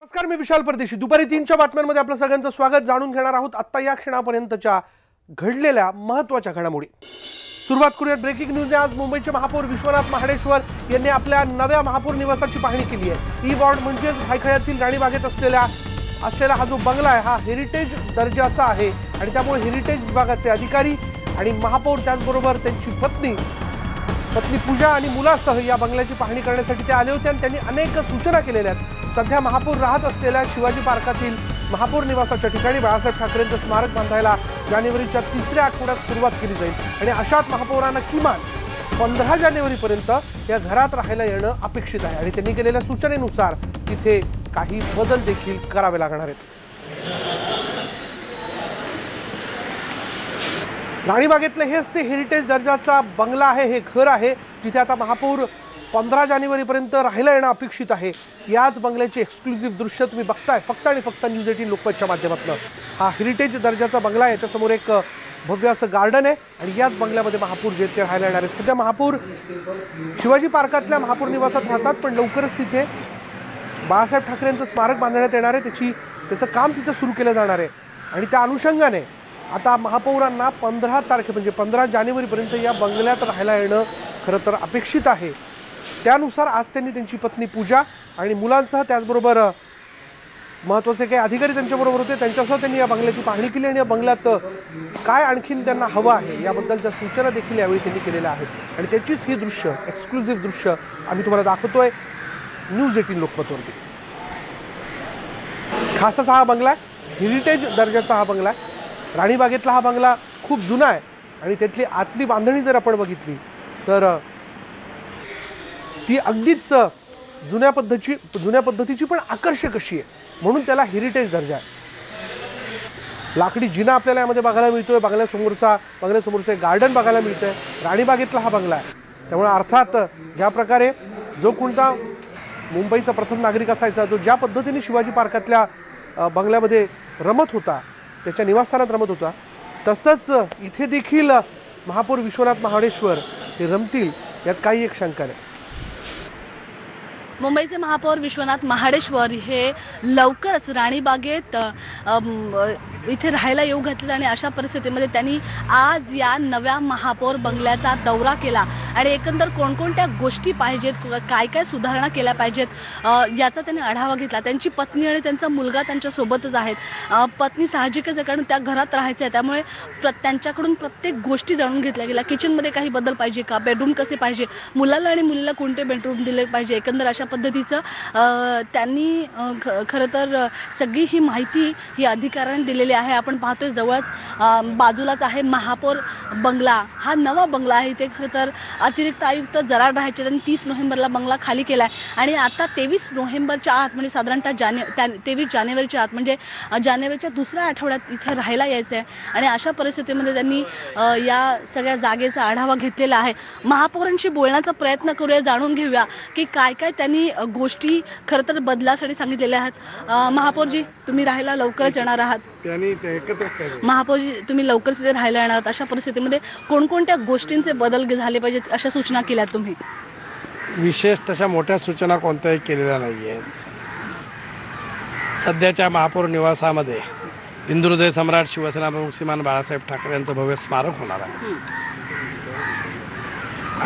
नमस्कार, मी विशाल परदेशी. दुपारी 3च्या बातम्यांमध्ये आपलं सगळ्यांचं स्वागत. जाणून घेणार आहोत आता या क्षणापर्यंतच्या घडलेल्या महत्त्वाच्या घडामोडी. सुरुवात करूयात ब्रेकिंग न्यूजने. आज मुंबईचे महापौर विश्वनाथ महाडेश्वर यांनी आपल्या नव्या महापौर निवासाची पाहणी केली आहे. ई वॉर्ड म्हणजेच भायखळ्यातील राणीबागेत असलेला हा जो बंगला आहे हा हेरिटेज दर्जाचा आहे आणि त्यामुळे हेरिटेज विभागाचे अधिकारी आणि महापौर त्याचबरोबर त्यांची पत्नी पूजा आणि मुलासह या बंगल्याची पाहणी करण्यासाठी ते आले होते आणि त्यांनी अनेक सूचना केलेल्या आहेत. सध्या महापौर राहत असलेल्या शिवाजी पार्कातील महापौर निवासाच्या ठिकाणी बाळासाहेब ठाकरेंचं स्मारक बांधायला जानेवारीच्या 3ऱ्या आठवड्यात सुरुवात केली जाईल आणि अशात महापौरांना किमान 15 जानेवारीपर्यंत या घरात राहायला येणं अपेक्षित आहे आणि त्यांनी केलेल्या सूचनेनुसार तिथे काही बदल देखील करावे लागणार आहेत. राणीबागेतले हेच ते हेरिटेज दर्जाचा बंगला आहे, हे घर आहे जिथे आता महापौर 15 जानेवारीपर्यंत राहायला येणं अपेक्षित आहे. याच बंगल्याची एक्सक्लुझिव्ह दृश्य तुम्ही बघताय फक्त आणि फक्त न्यूज 18 लोकमतच्या माध्यमातून. हा हेरिटेज दर्जाचा बंगला, याच्यासमोर एक भव्य असं गार्डन आहे आणि याच बंगल्यामध्ये महापौर जे ते राहायला येणार आहे. सध्या महापौर शिवाजी पार्कातल्या महापौर निवासात राहतात, पण लवकरच तिथे बाळासाहेब ठाकरेंचं स्मारक बांधण्यात येणार आहे. त्याचं काम तिथे सुरू केलं जाणार आहे आणि त्या अनुषंगाने आता महापौरांना 15 तारखे म्हणजे 15 जानेवारीपर्यंत या बंगल्यात राहायला येणं खरं तर अपेक्षित आहे. त्यानुसार आज त्यांनी त्यांची पत्नी पूजा आणि मुलांसह त्याचबरोबर महत्त्वाचे काही अधिकारी त्यांच्याबरोबर होते, त्यांच्यासह त्यांनी या बंगल्याची पाहणी केली आणि या बंगल्यात काय आणखीन त्यांना हवं आहे याबद्दलच्या सूचना देखील यावेळी त्यांनी केलेल्या आहेत आणि त्याचीच ही दृश्य एक्सक्लुझिव्ह दृश्य आम्ही तुम्हाला दाखवतोय न्यूज 18 लोकमतवरती. खास असा हा बंगला आहे, हेरिटेज दर्जाचा हा बंगला आहे. राणीबागेतला हा बंगला खूप जुना आहे आणि त्यातली आतली बांधणी जर आपण बघितली तर ती अगदीच जुन्या पद्धतीची पण आकर्षक अशी आहे, म्हणून त्याला हेरिटेज दर्जा आहे. लाकडी जिना आपल्याला यामध्ये बघायला मिळतोय. बंगल्यासमोरचं एक गार्डन बघायला मिळतंय. राणीबागेतला हा बंगला आहे. त्यामुळे अर्थात ज्या प्रकारे जो कोणता मुंबईचा प्रथम नागरिक असायचा, जो ज्या पद्धतीने शिवाजी पार्कातल्या बंगल्यामध्ये रमत होता, त्याच्या निवासस्थानात रमत होता, तसंच इथे देखील महापौर विश्वनाथ महाडेश्वर हे रमतील यात काही एक शंका नाही. मुंबईचे महापौर विश्वनाथ महाडेश्वर हे लवकरच राणीबागेत इथे राहायला येऊ घातले आणि अशा परिस्थितीमध्ये त्यांनी आज या नव्या महापौर बंगल्याचा दौरा केला आणि एकंदर कोणकोणत्या गोष्टी पाहिजेत, काय काय सुधारणा केल्या पाहिजेत याचा त्यांनी आढावा घेतला. त्यांची पत्नी आणि त्यांचा मुलगा त्यांच्यासोबतच आहेत. पत्नी साहजिकच आहे कारण त्या घरात राहायचं आहे, त्यामुळे त्यांच्याकडून प्रत्येक गोष्टी जाणून घेतल्या गेल्या. किचनमध्ये काही बदल पाहिजे का, बेडरूम कसे पाहिजे, मुलाला आणि मुलीला कोणते बेडरूम दिले पाहिजे, एकंदर अशा पद्धतीचं त्यांनी खरं तर सगळी ही माहिती ही अधिकाऱ्यांनी दिलेली आहे. आपण पाहतोय जवळच बाजूलाच आहे महापौर बंगला. हा नवा बंगला आहे. इथे खरं तर अतिरिक्त आयुक्त जरा राहायचे. त्यांनी 30 नोव्हेंबरला बंगला खाली केलाय आणि आता 23 नोव्हेंबरच्या आत म्हणजे साधारणतः 23 जानेवारीच्या आत म्हणजे जानेवारीच्या 2ऱ्या आठवड्यात इथे राहायला यायचं आहे आणि अशा परिस्थितीमध्ये त्यांनी या सगळ्या जागेचा आढावा घेतलेला आहे. महापौरांशी बोलण्याचा प्रयत्न करूया, जाणून घेऊया की काय काय त्यांनी गोष्टी खरं तर बदलासाठी सांगितलेल्या आहेत. महापौरजी, तुम्ही राहायला लवकरच येणार आहात. महापौरजी, तुम्ही लवकरच इथे राहायला येणार आहात. अशा परिस्थितीमध्ये कोणकोणत्या गोष्टींचे बदल झाले पाहिजेत अशा सूचना केल्या तुम्ही? विशेष तशा मोठ्या सूचना कोणत्याही केलेल्या नाही आहेत. सध्याच्या महापौर निवासामध्ये हिंदुहृदय सम्राट शिवसेना प्रमुख श्रीमान बाळासाहेब ठाकरे यांचं भव्य स्मारक होणार आहे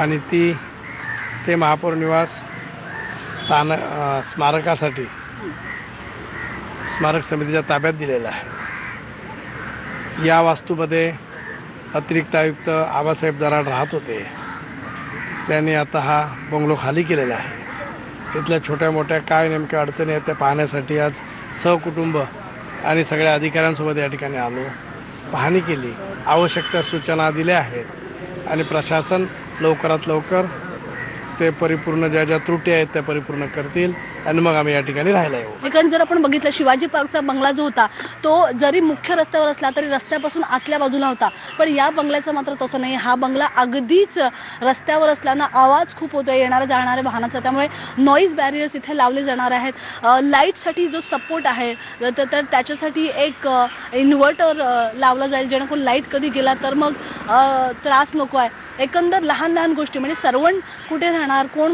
आणि ते महापौर निवास स्मारकासाठी स्मारक समितीच्या ताब्यात दिलेला आहे. या वास्तूमध्ये अतिरिक्त आयुक्त आबासाहेब जराड राहत होते. त्यांनी आता हा बंगलो खाली केलेला आहे. तिथल्या छोट्या मोठ्या काय नेमक्या अडचणी आहेत त्या पाहण्यासाठी आज सहकुटुंब आणि सगळ्या अधिकाऱ्यांसोबत या ठिकाणी आलो, पाहणी केली, आवश्यक त्या सूचना दिल्या आहेत आणि प्रशासन लवकरात लवकर ते परिपूर्ण ज्या त्रुटी आहेत त्या परिपूर्ण करतील आणि मग आम्ही या ठिकाणी राहायला येऊ. कारण जर आपण बघितलं शिवाजी पार्कचा बंगला जो होता तो जरी मुख्य रस्त्यावर असला तरी रस्त्यापासून आतल्या बाजूला होता, पण या बंगल्याचं मात्र तसं नाही. हा बंगला अगदीच रस्त्यावर असल्यानं आवाज खूप होतो येणाऱ्या जाणाऱ्या वाहनाचा, त्यामुळे नॉईज बॅरियर्स इथे लावले जाणार आहेत. लाईटसाठी जो सपोर्ट आहे तर त्याच्यासाठी एक इन्व्हर्टर लावला जाईल जेणेकरून लाईट कधी गेला तर मग त्रास नको आहे. एकंदर लहान लहान गोष्टी म्हणजे सर्वंट कुठे राहणार, कोण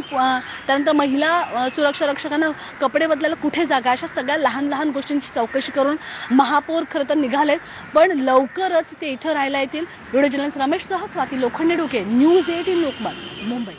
त्यानंतर महिला सुरक्षा रक्षकांना कपडे बदलायला कुठे जागा, अशा सगळ्या लहान लहान गोष्टींची चौकशी करून महापौर खरं तर निघालेत, पण लवकरच ते इथं राहायला येतील. व्हिडिओ जर्नलिस्ट रमेश सह स्वाती लोखंडे डोके, न्यूज 18 लोकमत, मुंबई.